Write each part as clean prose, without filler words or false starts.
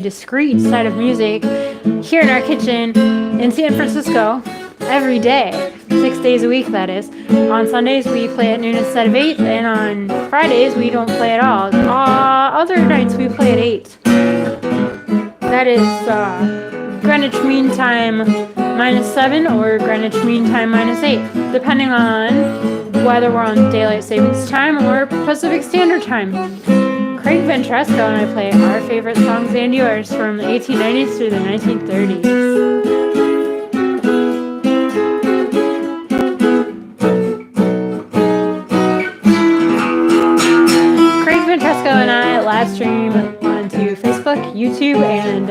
discreet side of music here in our kitchen in San Francisco every day, 6 days a week, that is. On Sundays we play at noon instead of 8, and on Fridays we don't play at all. Other nights we play at 8. That is Greenwich Mean Time -7 or Greenwich Mean Time -8, depending on whether we're on Daylight Savings Time or Pacific Standard Time. Craig Ventresco and I play our favorite songs and yours from the 1890s through the 1930s. Craig Ventresco and I live stream onto Facebook, YouTube, and,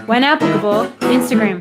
when applicable, Instagram.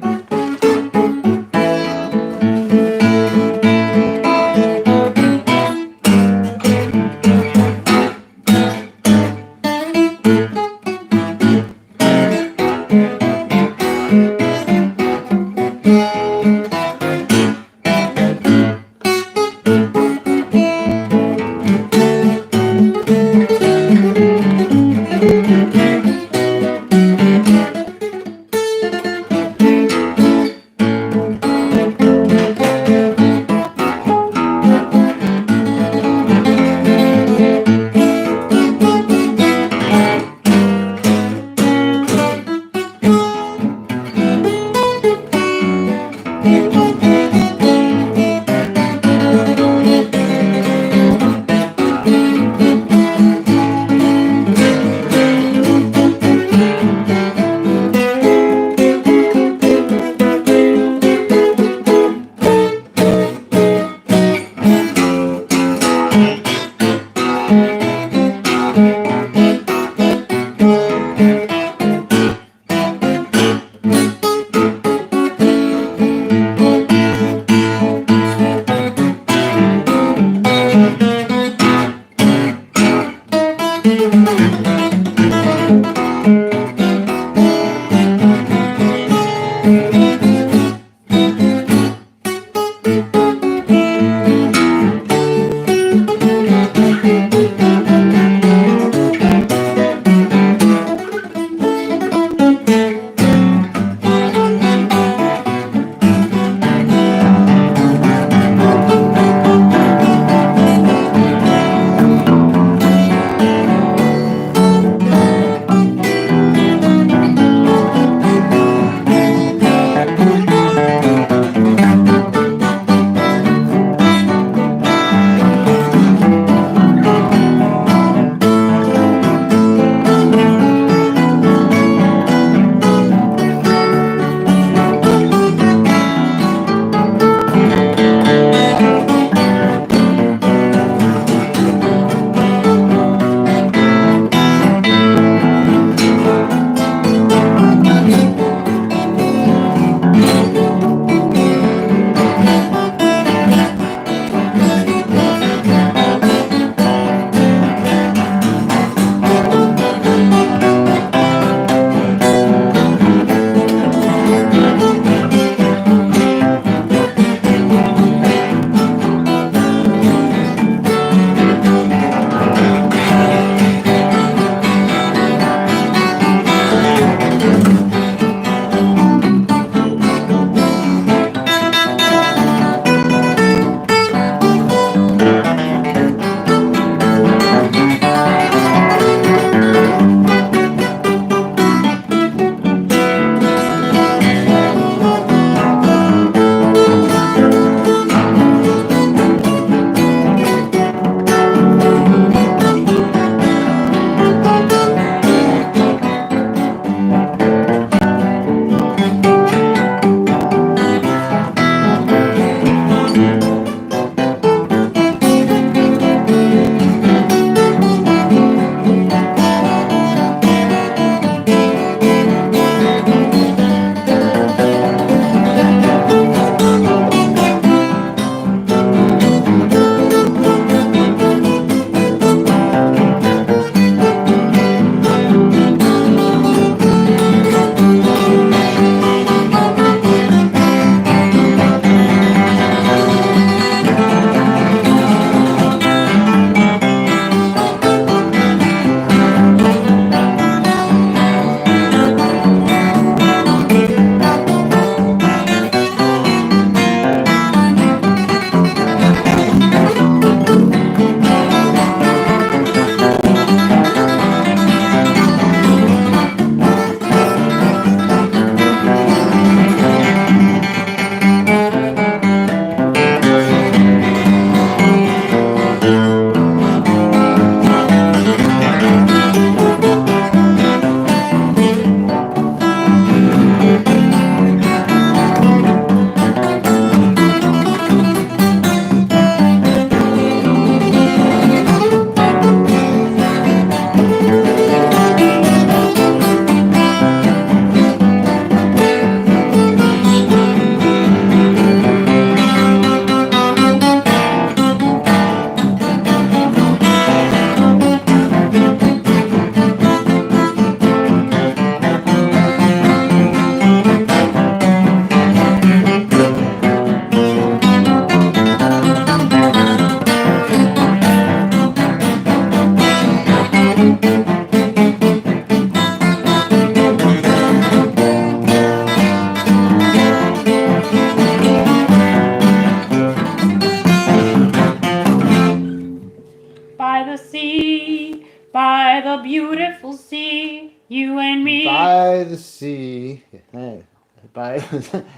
and me. By the sea.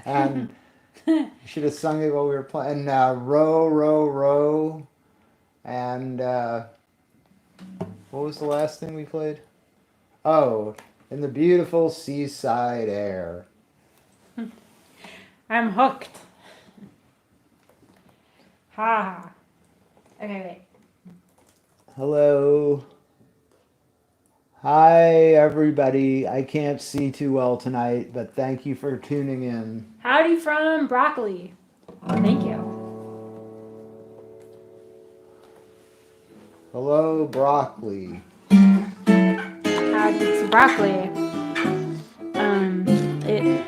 And you should have sung it while we were playing. Row, row, row. And what was the last thing we played? Oh, in the beautiful seaside air. I'm hooked. Ha. Okay, wait. Hello. Hi, everybody. I can't see too well tonight, but thank you for tuning in. Howdy from broccoli. Thank you. Hello, broccoli. Howdy, it's broccoli. It.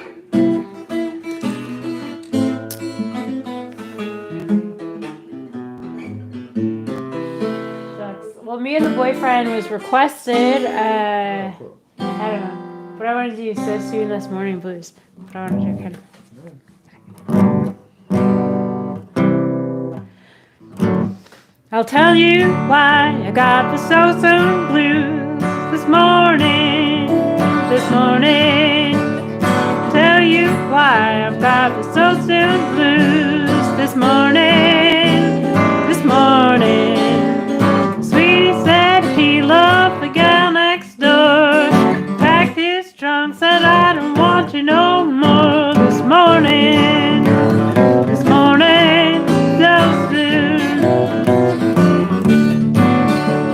Well, me and the boyfriend was requested. I don't know what I wanted to do so soon this morning, blues. But I wanted to kind of. I'll tell you why I got the so-so blues this morning. This morning. Tell you why I've got the so-so blues this morning. This morning. Sweetie said he loved the gal next door. Packed his trunk, said I don't want you no more this morning. This morning, so soon.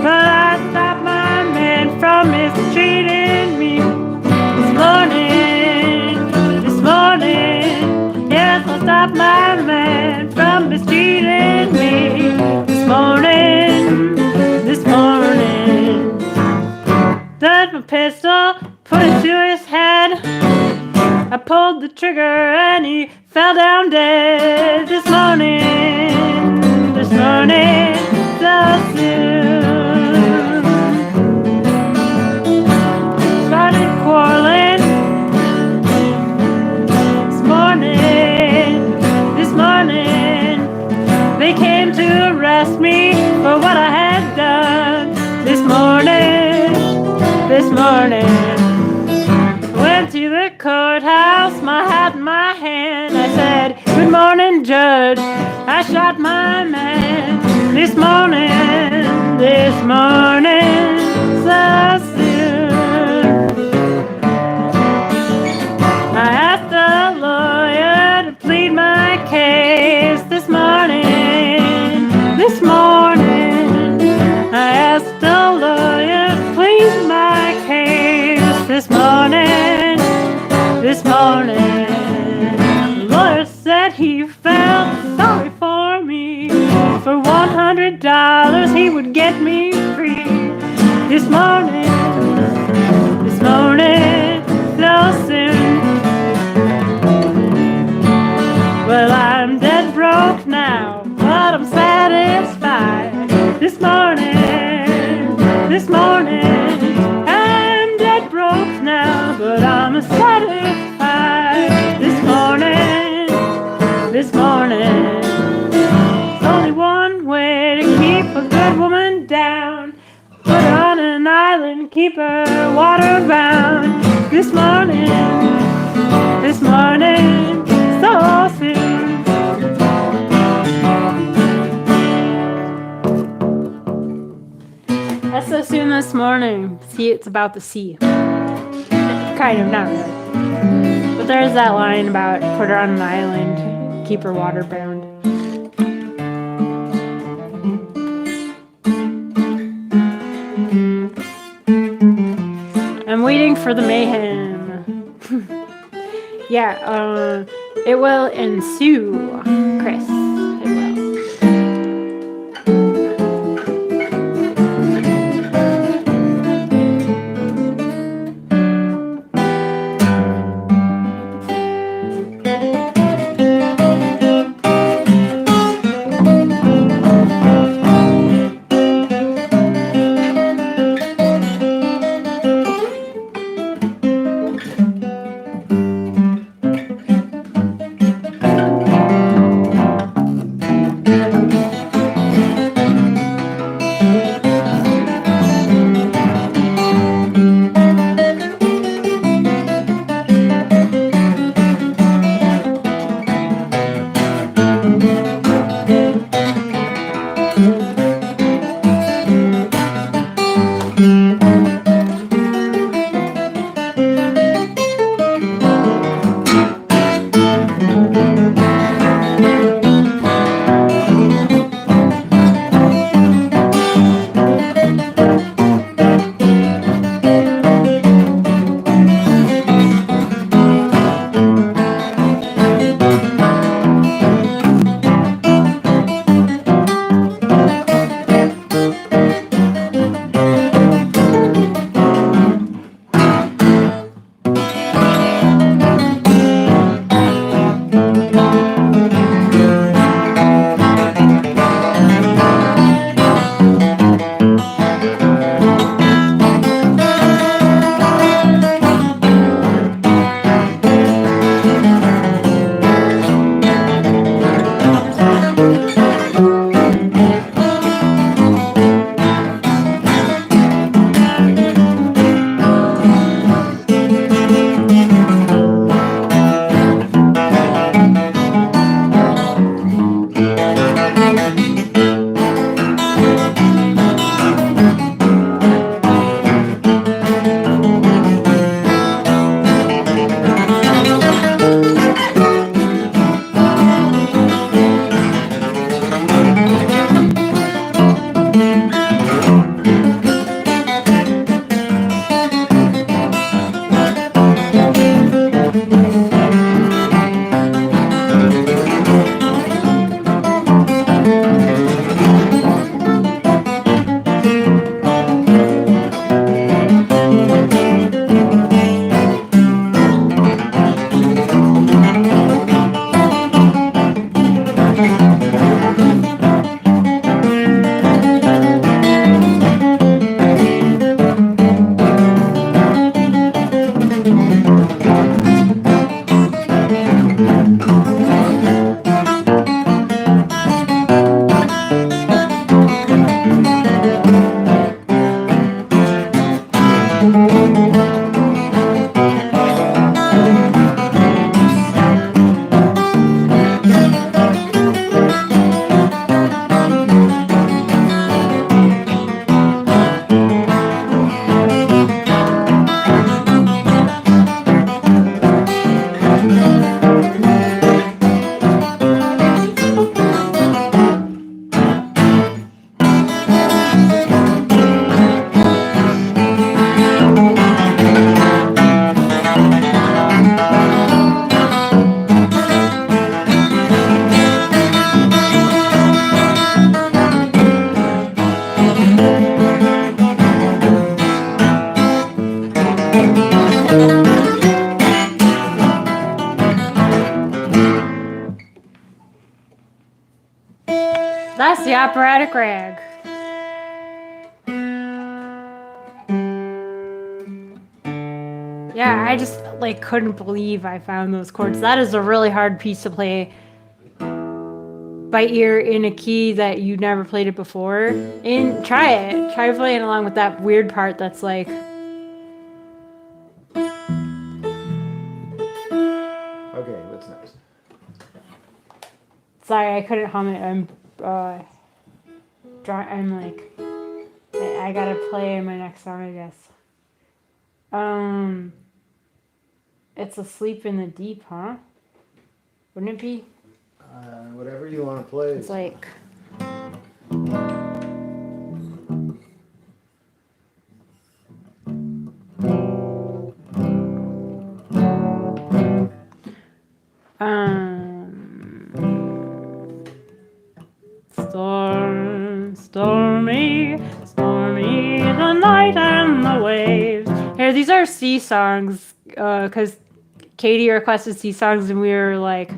But I stopped my man from mistreating me this morning. This morning, yes, I stopped my man from mistreating me this morning. This morning, touched my pistol, put it to his head. I pulled the trigger and he fell down dead. This morning, so soon. Started quarreling this morning. They came to arrest me for what I had done this morning. Went to the courthouse, my hat in my hand. I said, good morning, Judge. I shot my man this morning, so soon. I asked the lawyer to plead my case this morning. I asked the lawyer to plead my case this morning. The lawyer said he felt sorry for me. For $100 he would get me free. This morning, so soon. Well, I'm dead broke now, but I'm satisfied. This morning, I'm dead broke now, but I'm satisfied. This morning, there's only one way to keep a good woman down. Put her on an island, keep her water bound. This morning, so soon. That's so soon this morning. See, it's about the sea. Kind of, not really. But there's that line about put her on an island, keep her water bound. I'm waiting for the mayhem. Yeah, it will ensue, Chris. It will. operatic rag. Yeah, I just like couldn't believe I found those chords. That is a really hard piece to play by ear in a key that you never played it before. And try it. Try playing along with that weird part that's like. Okay, what's next? Sorry, I couldn't hum it. I'm like, I gotta play my next song, I guess. It's Asleep in the Deep, huh? Wouldn't it be? Whatever you want to play. It's like. Stormy, stormy the night and the waves. Here, these are sea songs, because Katie requested sea songs, and we were like,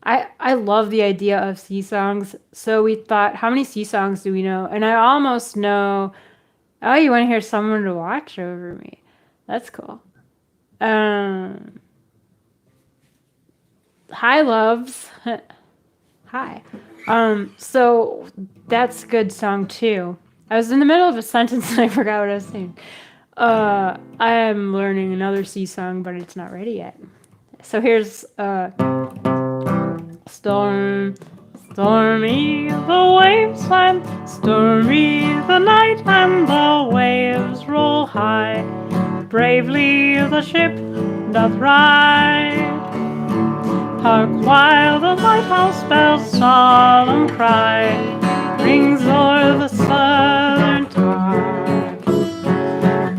I love the idea of sea songs. So we thought, how many sea songs do we know? And I almost know. Oh, you want to hear Someone to Watch Over Me? That's cool. Hi, loves. Hi. So that's a good song too. I was in the middle of a sentence and I forgot what I was saying. I am learning another sea song, but it's not ready yet. So here's storm, stormy the waves climb, stormy the night and the waves roll high. Bravely the ship doth ride. Hark while the lighthouse bell's solemn cry rings o'er the southern tide.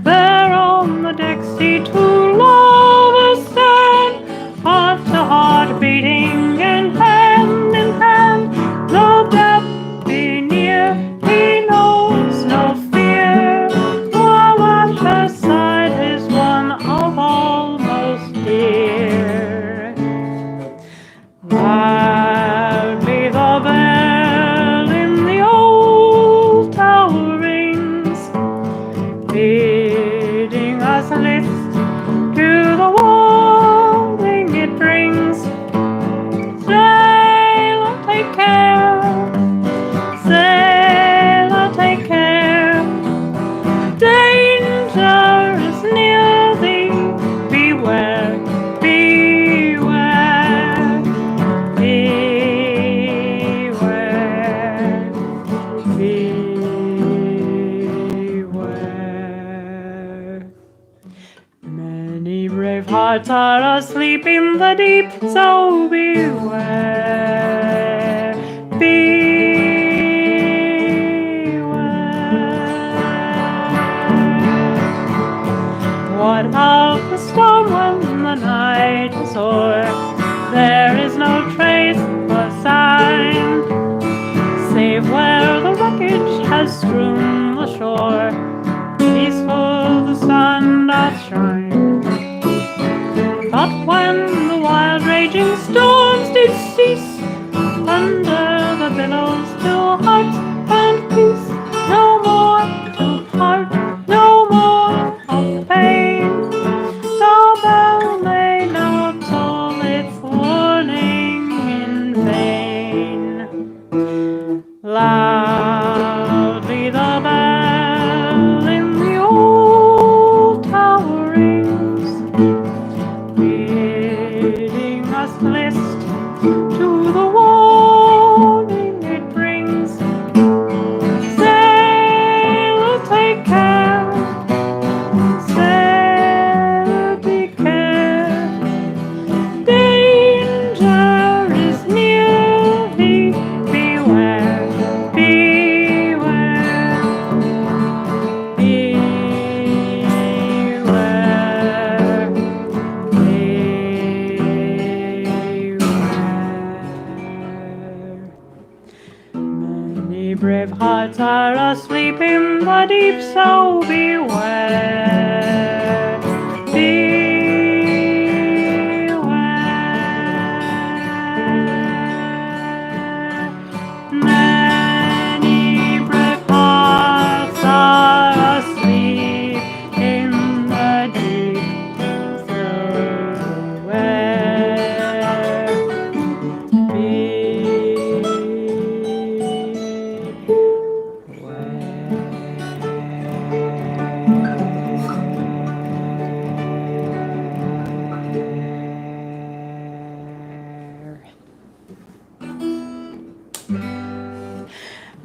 There on the deck see two lovers stand, heart to heart beating and hand in hand. Though death be near, he knows no fear, while at her side is one of all most dear. Loudly the bell in the old tower rings, bidding us list to the warning it brings. Sailor, take care, sailor, take care, danger is near thee, beware, beware, beware, beware. Many brave hearts are asleep in the deep, so beware, beware. What of the storm when the night is o'er? There is no trace or sign, save where the wreckage has strewn the shore. Peaceful the sun doth shine. But when the wild raging storms did cease, under the billows to heart and peace, no more to part, no more of pain. The bell may not toll its warning in vain. Loudly the bell in the old tower rings, bidding us list to the warning it brings. Sailor, take care, sailor, take care, danger is near thee, beware, beware, beware, beware. Many brave hearts are asleep in the deep, so beware, beware.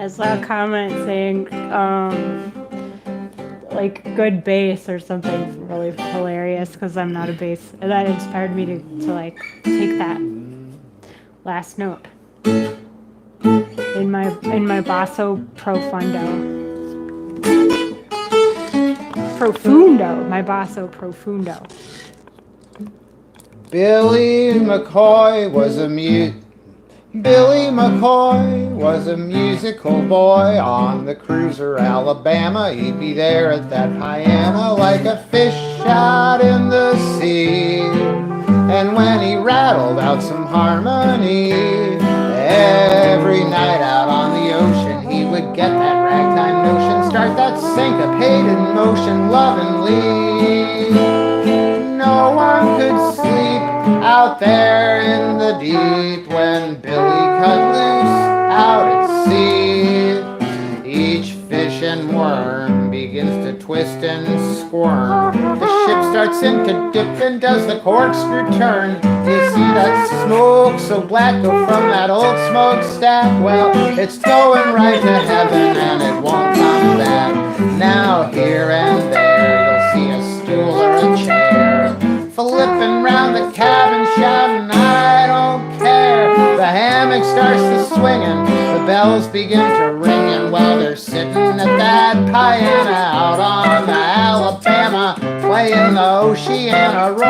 I saw a comment saying, like, good bass or something really hilarious because I'm not a bass. And that inspired me to like, take that last note in my basso profundo, my basso profundo. Billy McCoy was a musical boy on the cruiser Alabama. He'd be there at that piano like a fish out in the sea. And when he rattled out some harmony, every night out on the ocean, he would get that ragtime notion, start that syncopated motion lovingly. No one could sleep out there in the deep when Billy cut loose out at sea. Each fish and worm begins to twist and squirm. The ship starts into dip and does the corkscrew turn. You see that smoke so black go from that old smokestack? Well, it's going right to heaven and it won't come back. Now here and there you'll see a stool or a chair flipping round the cabin shouting, I don't care. The hammock starts to swinging, the bells begin to ring, and while they're sitting at that piano out on the Alabama, playing the Oceana Road.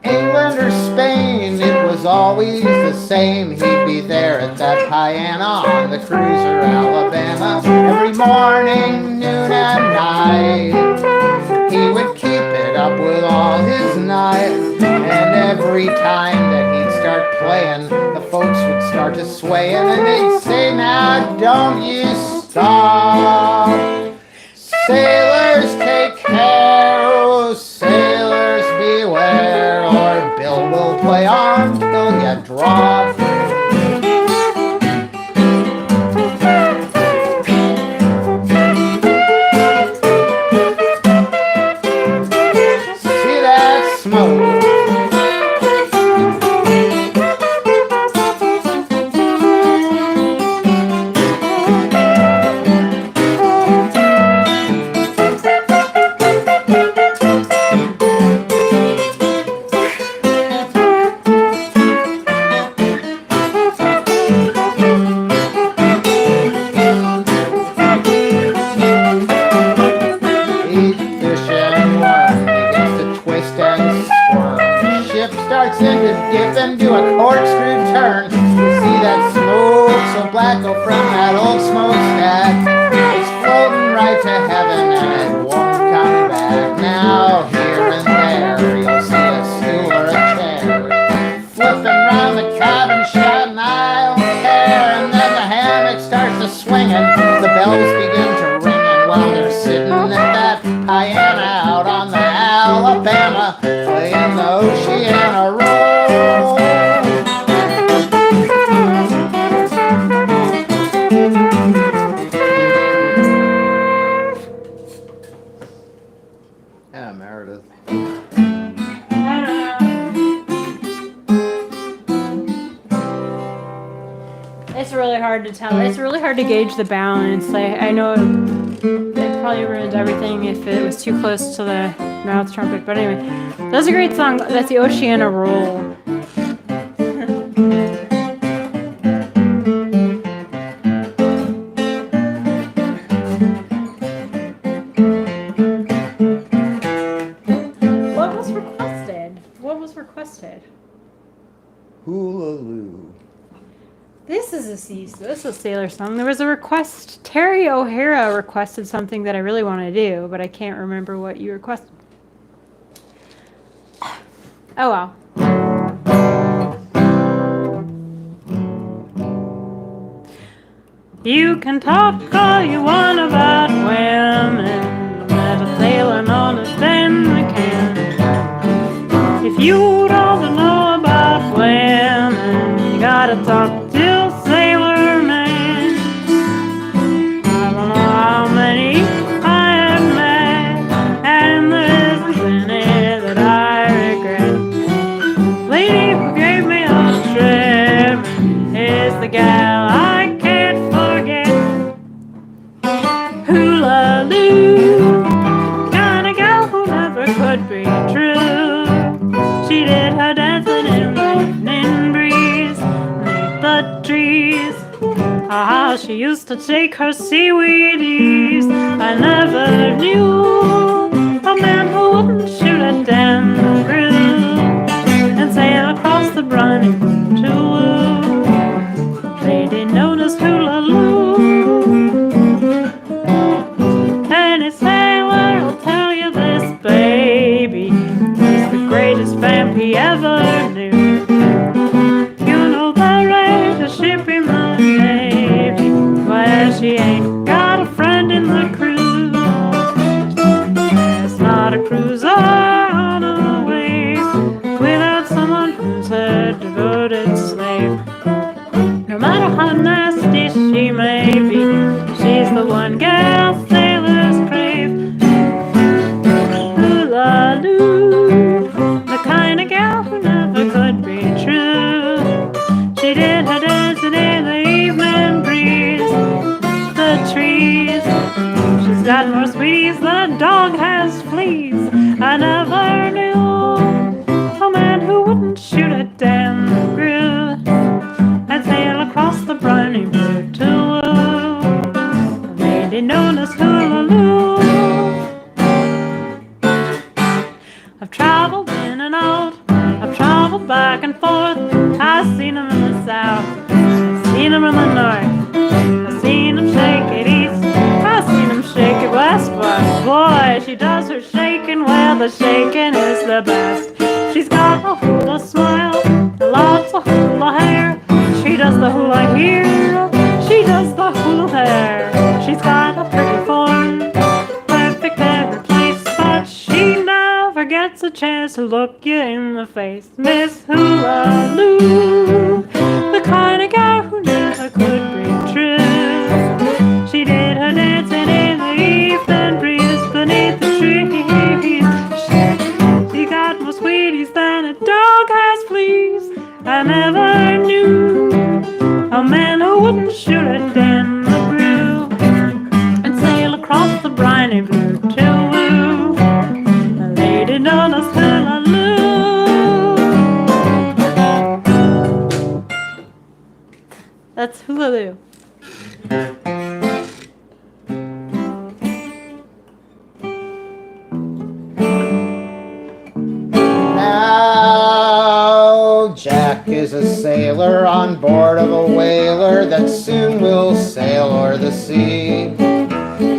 England or Spain, it was always the same. He'd be there at that piano on the cruiser Alabama every morning, noon, and night. He would keep it up with all his night, and every time that he'd start playing, the folks would start to sway, and then they'd say, now don't you stop. Sailors take care, oh sailors beware, or Bill will play on till you drop. See that smoke? Starts into dip and do a corkscrew turn. You see that smoke so black go from that old smokestack. It's floating right to heaven and it won't come back. Now here and there you'll see a stool or a chair flipping round the cabin shouting, I don't care. And then the hammock starts to swing and the bells begin to ring, and while they're sitting at that piano out on the Alabama, playing the Oceana Road. Yeah, Meredith. It's really hard to tell. It's really hard to gauge the balance. I know it probably ruins everything if it was too close to the mouth trumpet. But anyway, that's a great song. That's the Oceana Roll. What was requested? Hoolaloo. This is a sailor song. There was a request. Terry O'Hara requested something that I really want to do, but I can't remember what you requested. Oh well. You can talk all you want about women, let a sailor know that then we can. If you'd all to know about women, you gotta talk to Sailor Man. I don't know how many I have met, and there isn't gal I can't forget. Hula-loo, kind of gal who never could be true. She did her dancing in the evening breeze, beneath the trees. Ah, she used to take her seaweedies. I never knew a man who wouldn't shoot a damn crew and sail across the briny blue to woo a lady known as Hula-loo. Any sailor will tell you this, baby, he's the greatest vamp he ever knew. You know the rate of ship in the Navy, where she ain't got a friend in the crew. There's not a cruiser on a wave without someone who's her devoted slave. No matter how nasty she may be, she's the one gal sailors crave. Hula-loo, the kind of gal who never could be true. She did her dancing in the evening breeze, the trees. She's got more sweeties than a dog has fleas. I never knew a man who wouldn't shoot a damn crew and sail across the briny blue to woo a lady known as Hula-loo. I've traveled in and out, I've traveled back and forth. I've seen them in the south, I've seen them in the north, I've seen them shake it east, I've seen them shake it west. But boy, she does her shaking, well, the shaking is the best. She's got a hula smile, lots of hula hair. She does the hula here, she does the hula there. She's got a pretty form, perfect every place, but she never gets a chance to look you in the face. Miss Hula-loo, the kind of gal who never could be true. She did her dancing in the evening breeze beneath the trees. She got more sweeties than a dog has fleas. I never knew a man who wouldn't shoot a damn crew and sail across the briny blue to woo a lady known as Hula-loo. That's Hula-loo. Now Jack is a sailor on board of a whaler that soon will sail o'er the sea.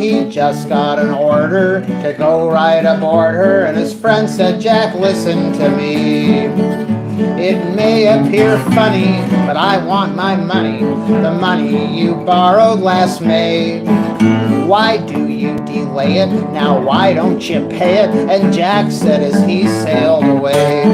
He just got an order to go right aboard her, and his friend said, Jack, listen to me. It may appear funny, but I want my money, the money you borrowed last May. Why do you delay it? Now why don't you pay it? And Jack said as he sailed away,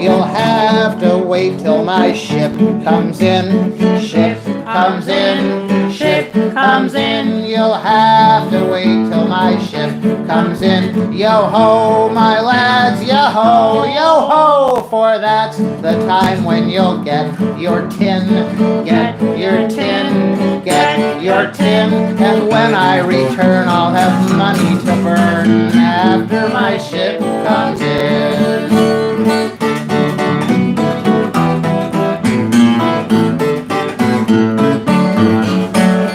you'll have to wait till my ship comes in. Ship comes in, ship comes in. You'll have to wait till my ship comes in. Yo-ho, my lads, yo-ho, yo-ho, for that's the time when you'll get your tin. Get your tin, get your tin. And when I return, I'll have money to burn after my ship comes in.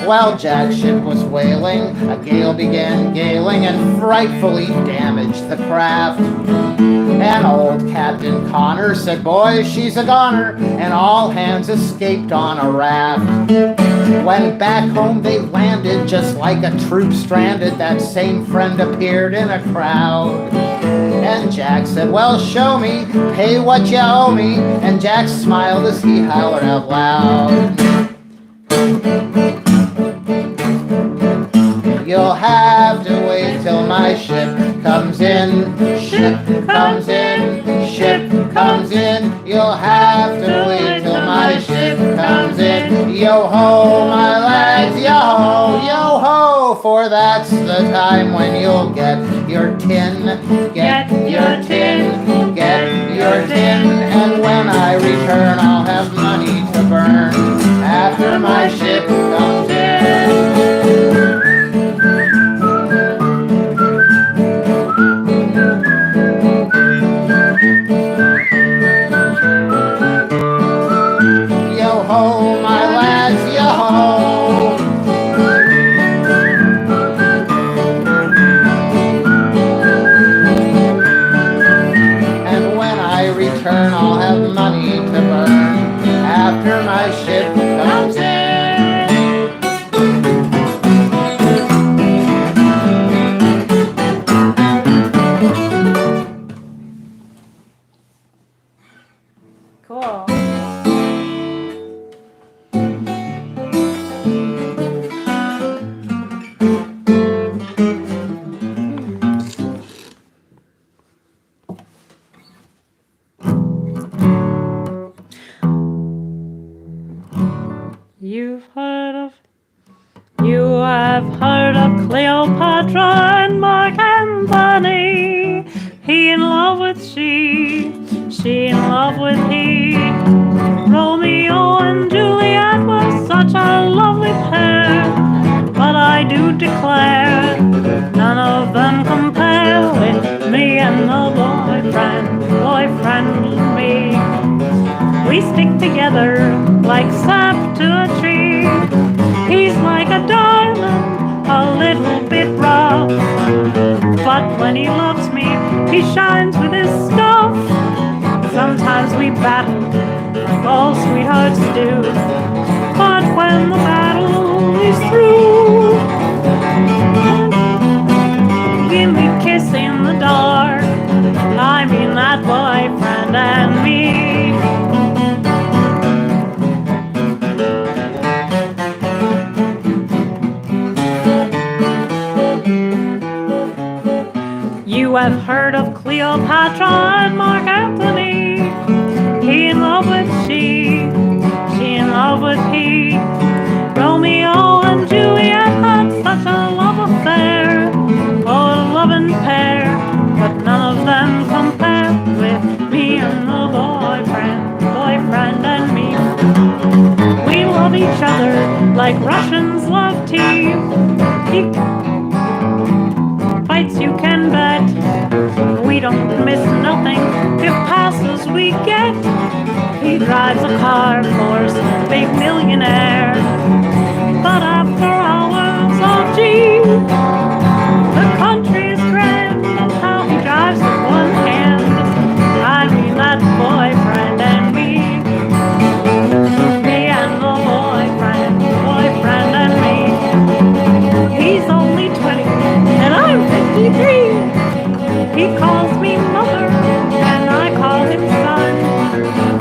While Jack's ship was whaling, a gale began galing and frightfully damaged the craft. And old Captain Connor said, boys, she's a goner, and all hands escaped on a raft. When back home they landed, just like a troop stranded, that same friend appeared in a crowd. And Jack said, well, show me, pay what you owe me. And Jack smiled as he hollered out loud, you'll have to wait till my ship comes in. Ship comes in, ship comes in. You'll have to wait till my ship comes in. Yo-ho, my lads, yo-ho, yo-ho, for that's the time when you'll get your tin. Get your tin, get your certain, and when I return, I'll have money to burn after my ship comes in. Yo ho, my lads, yo ho. And when I return, I'll have money to burn after my ship comes in. Cool. You have heard of Cleopatra and Mark Antony. He in love with she in love with he. Romeo and Juliet were such a lovely pair, but I do declare none of them compare with me and the boyfriend and me. We stick together like sap to a tree. He's like a diamond, a little bit rough, but when he loves me, he shines with his stuff. Sometimes we battle, all sweethearts do, but when the battle is through, give me a kiss in the dark. I mean that boyfriend and me. You have heard of Cleopatra and Mark Antony. He in love with she in love with he. Romeo and Juliet had such a love affair, oh, a loving pair, but none of them compare with me and the boyfriend and me. We love each other like Russians love tea. Fights you can bet, we don't miss nothing if passes we get. He drives a car for some big millionaire, but after hours of gee, the country's grand and how he drives with one hand. I mean that boyfriend and me and the boyfriend and me. He's only 20 and I'm 53. He calls me mother and I call him son.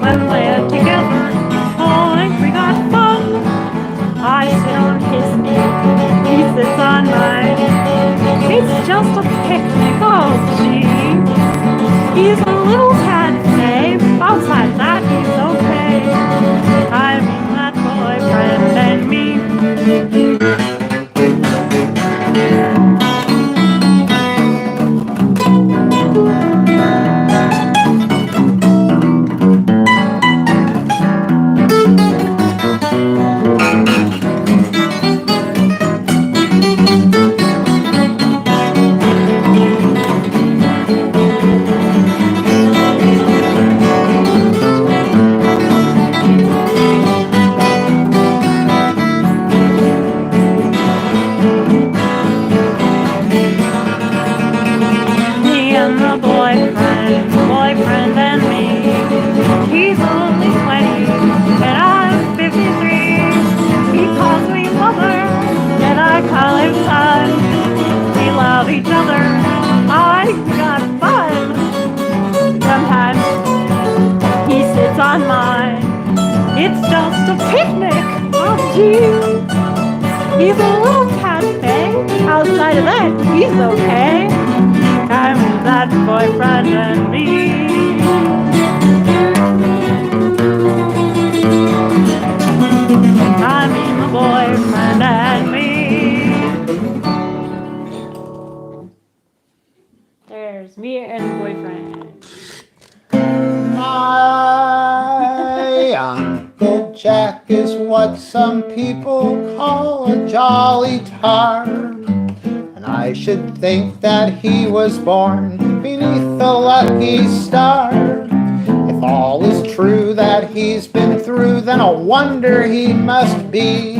When we're together, oh, ain't we got fun? I sit on his knee, he sits on mine. It's just a picnic, oh gee. He's a little tad babe, outside that he's okay. I mean that boyfriend and me. Boyfriend and me. He's only 20 and I'm 53. He calls me mother and I call him son. We love each other, I got fun. Sometimes he sits on mine. It's just a picnic, oh gee. He's a little cafe, outside of that he's okay. I'm that boyfriend and me. I mean the boyfriend and me. There's me and the boyfriend. Uncle Jack is what some people call a jolly tar. And I should think that he was born beneath a lucky star. If all is true that he's been through, then a wonder he must be.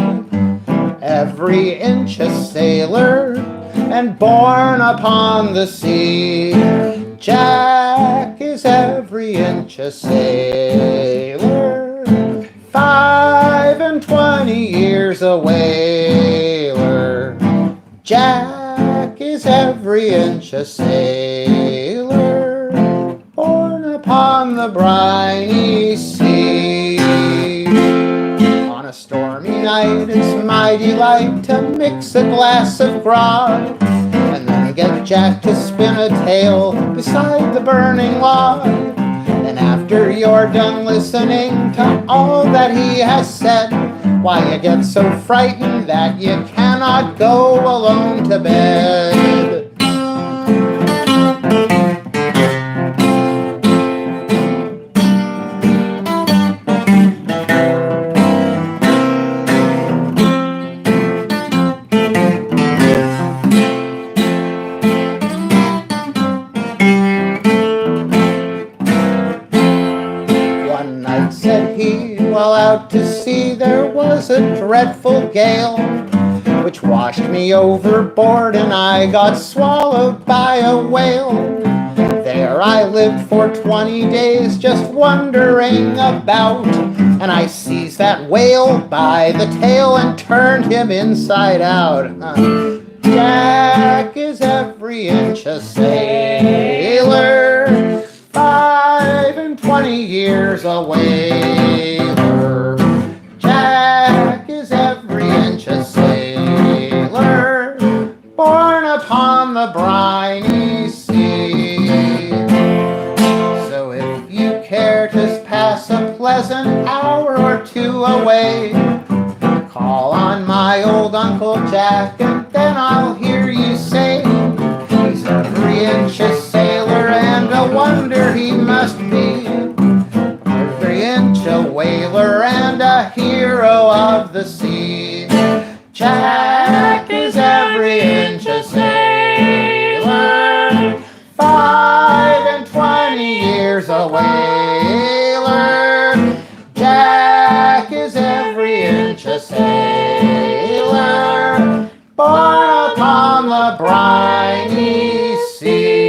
Every inch a sailor and born upon the sea. Jack is every inch a sailor, 25 years a whaler. Jack is every inch a sailor, born upon the briny sea. On a stormy night it's my delight to mix a glass of grog, and then get Jack to spin a tale beside the burning log. And after you're done listening to all that he has said, why, you get so frightened that you cannot go alone to bed. One night, said he, while out to sea there was a dreadful gale, which washed me overboard and I got swallowed by a whale. There I lived for 20 days just wandering about, and I seized that whale by the tail and turned him inside out. Jack is every inch a sailor, 25 years a whaler. Jack is every inch a sailor, born upon the briny sea. So if you care to pass a pleasant hour or two away, call on my old Uncle Jack, and then I'll hear you say, he's every inch a sailor and a wonder he must be. Every inch a whaler and a hero of the sea. Jack is every inch a sailor, 25 years a whaler. Jack is every inch a sailor, born upon the briny sea.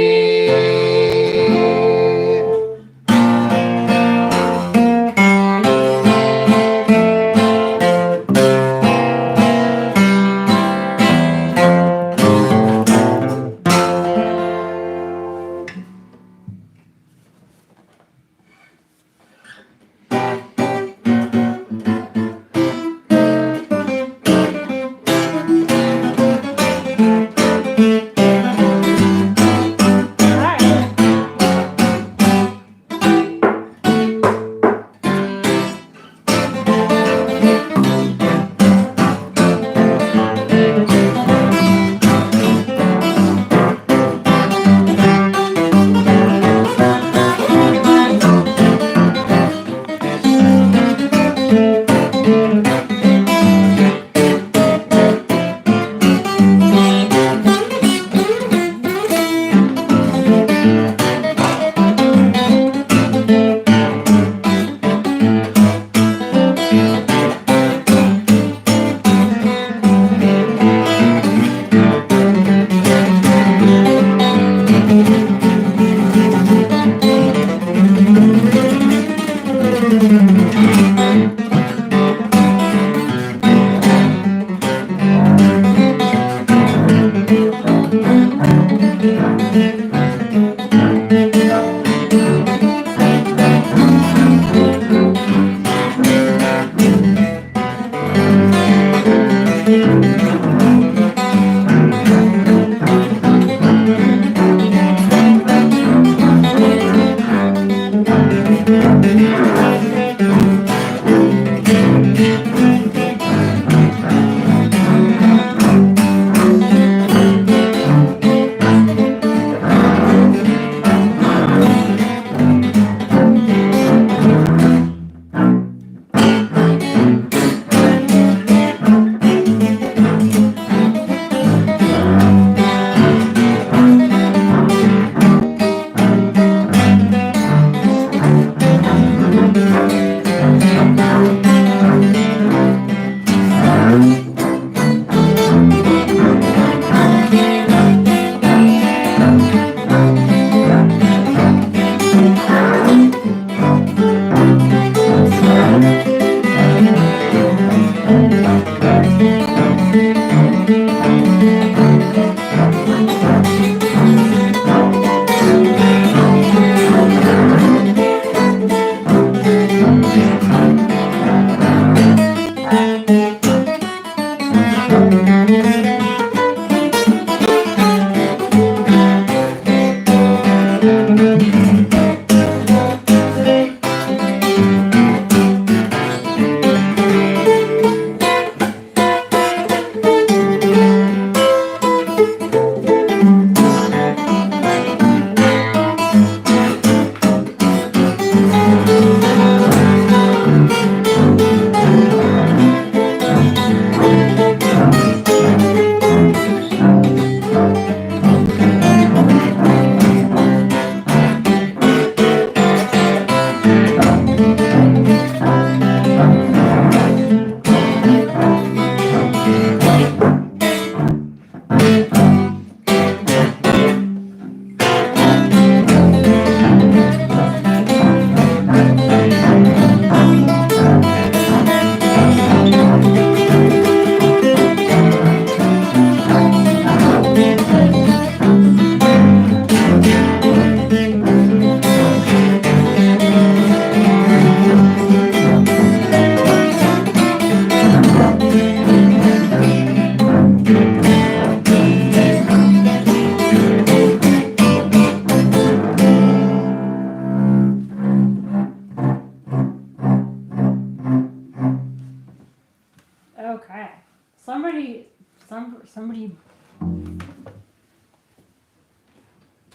Somebody.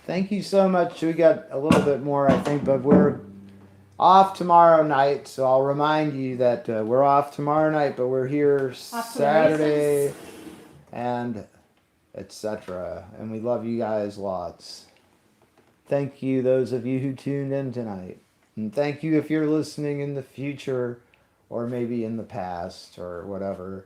Thank you so much. We got a little bit more, I think, but we're off tomorrow night. So I'll remind you that we're off tomorrow night, but we're here Off to the Saturday races. and etc. And we love you guys lots. Thank you, those of you who tuned in tonight. And thank you if you're listening in the future or maybe in the past or whatever.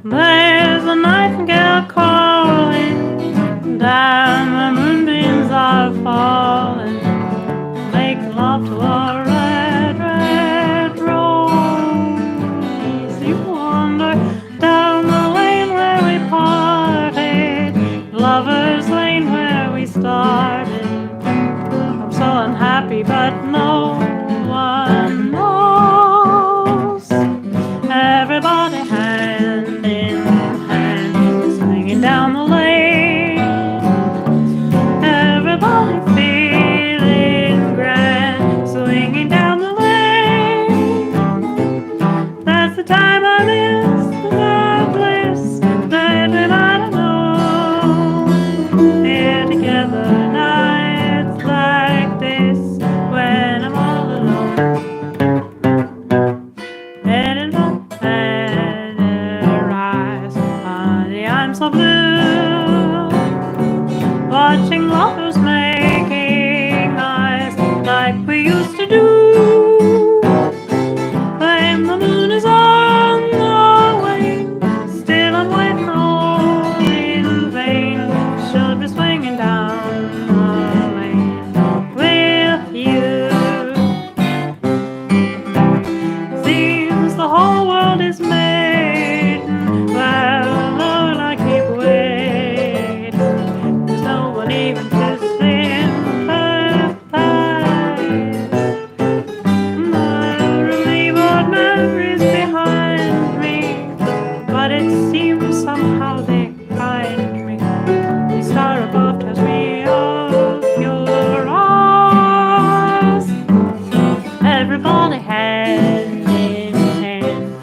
There's a nightingale calling, down the moonbeams are falling. Make love to a red, red rose. You wander down the lane where we parted, lovers' lane where we started. I'm so unhappy, but no one knows. Everybody hand in hand, swinging down the lane. Everybody feeling grand, swinging down the lane. That's the time I miss, the bliss that we might have known. Here together, nights like this, when I'm all alone. And in my eyes, honey, I'm so blue. Watching lovers making eyes like we used to do. When the moon is on the wane, still I'm waiting all in vain. Should be swinging down the lane with you. Seems the whole world is made. Well, Lord, I keep waiting. There's no one even to sympathize. I leave old memories behind me, but it seems somehow they find me. The star above tells me of your eyes. Everybody hand in hand,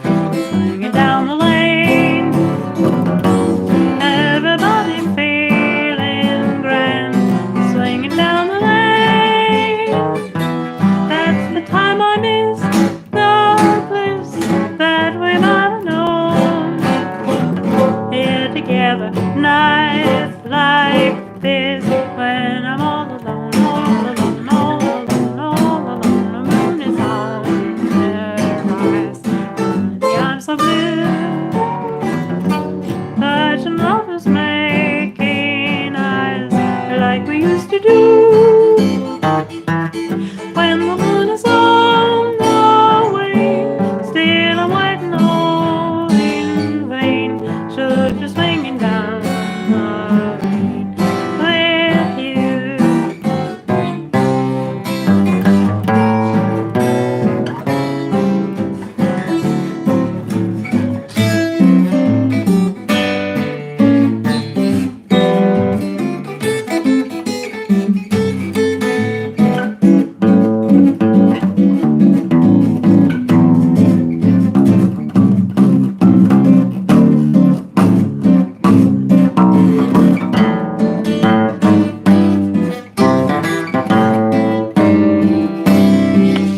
swinging down the lane. Everybody feeling grand, swinging down the lane. That's the time I miss, the bliss that we might have known. Here together, nights like this, when I'm all alone, all alone, all alone, all alone. The moon is on their eyes. I'm so blue. Touching lovers making eyes like we used to do. When the moon is on the wane, still I'm waiting all in vain. Should be swinging down the lane with you.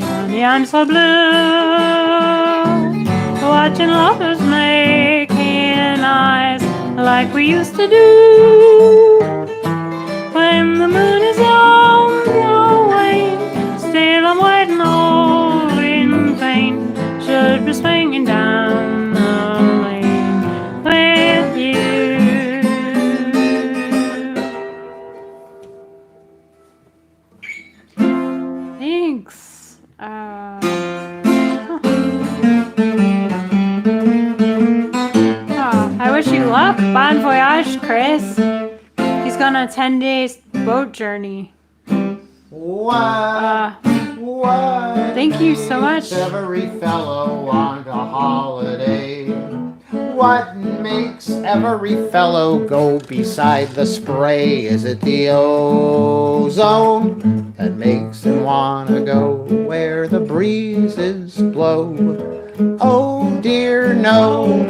Honey, I'm so blue, watching lovers making eyes like we used to do. When the moon is on the wane, still I'm waiting all in vain. Should be swinging down the lane with you. Thanks. I wish you luck. Bon voyage, Chris. He's going on a 10-day boat journey. What? Thank you so much. Every fellow on a holiday. What makes every fellow go beside the spray? Is it the ozone that makes him wanna go where the breezes blow? Oh dear, no.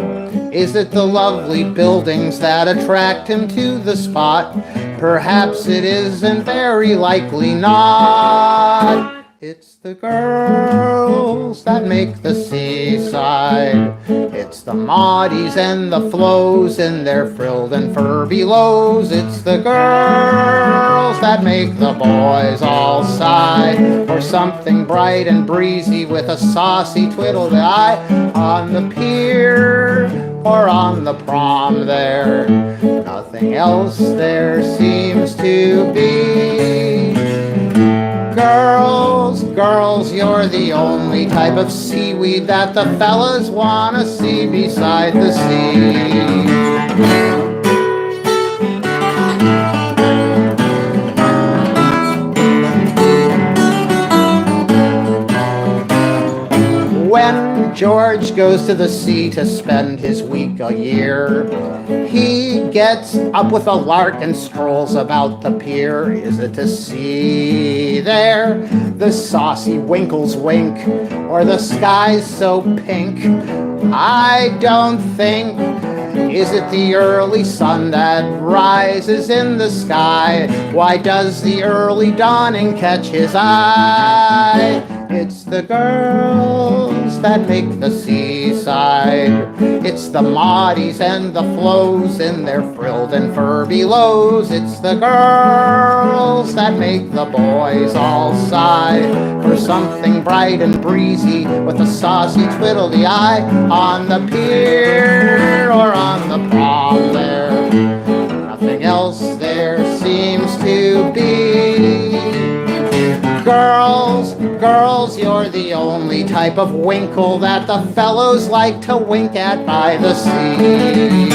Is it the lovely buildings that attract him to the spot? Perhaps it isn't, very likely not. It's the girls that make the seaside. It's the Maudis and the Flows in their frilled and furbelows. It's the girls that make the boys all sigh for something bright and breezy with a saucy twiddle-eye on the pier or on the prom there. Nothing else there seems to be. Girls, girls, you're the only type of seaweed that the fellas wanna see beside the sea. When George goes to the sea to spend his week a year, he gets up with a lark and strolls about the pier. Is it to see there the saucy winkles wink, or the skies so pink? I don't think. Is it the early sun that rises in the sky? Why does the early dawning catch his eye? It's the girls that make the seaside. It's the Maudis and the Flows in their frilled and furbelows. It's the girls that make the boys all sigh for something bright and breezy with a saucy twiddle-eye on the pier or on the prom there. Nothing else there seems to be. Girls, girls, you're the only type of winkle that the fellows like to wink at by the sea.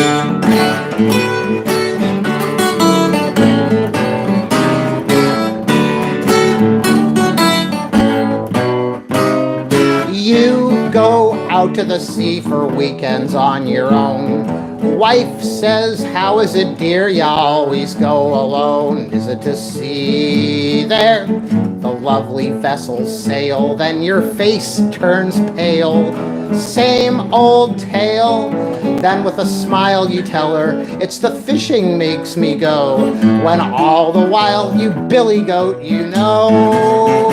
You go out to the sea for weekends on your own. Wife says, how is it, dear, you always go alone? Is it to see there the lovely vessels sail? Then your face turns pale. Same old tale. Then with a smile you tell her, it's the fishing makes me go. When all the while you billy goat, you know.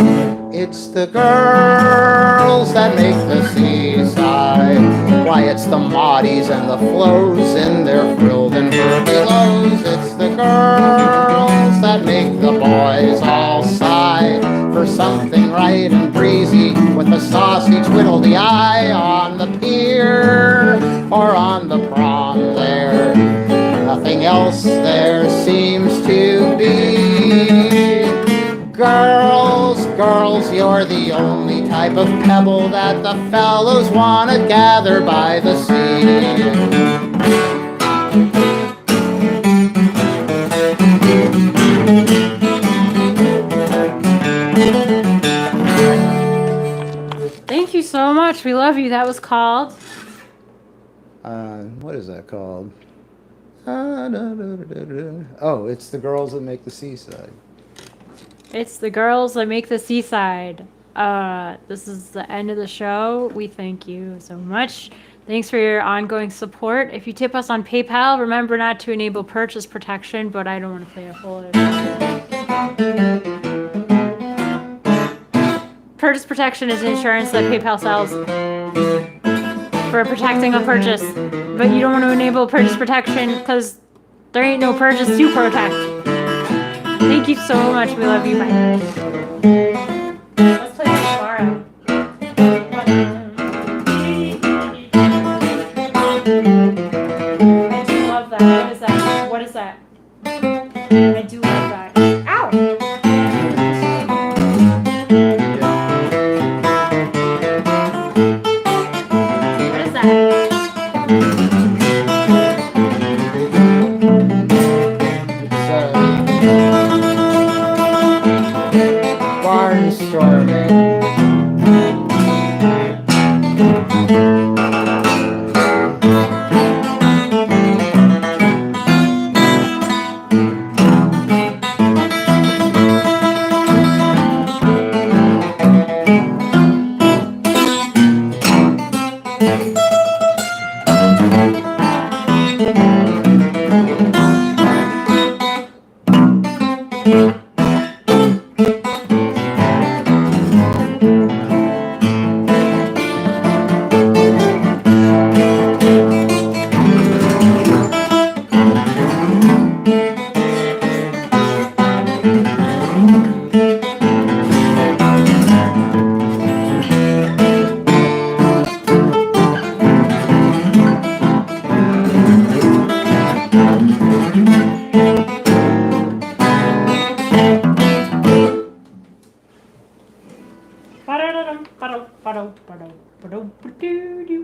It's the girls that make the seaside. Why, it's the Maudis and the Flows in their frilled and furbelows. It's the girls that make the boys all sigh for something right and breezy with a saucy twiddle-eye on the pier or on the prom there. Nothing else there seems to be. Girls, girls, you're the only type of pebble that the fellows wanna gather by the sea. Thank you so much. We love you. That was called. What is that called? Oh, it's the girls that make the seaside. It's the girls that make the seaside. This is the end of the show. We thank you so much. Thanks for your ongoing support. If you tip us on PayPal, remember not to enable purchase protection, but I don't want to play a whole other. Purchase protection is insurance that PayPal sells for protecting a purchase, but you don't want to enable purchase protection because there ain't no purchase to protect. Thank you so much. We love you. Bye. Let's play this tomorrow. I do love that. What is that? What is that? I do love that. Ow! What is that? Barnstorming. Ba-da-da-dum, ba-do, ba-do, ba-do, ba-do, ba-doo-doo.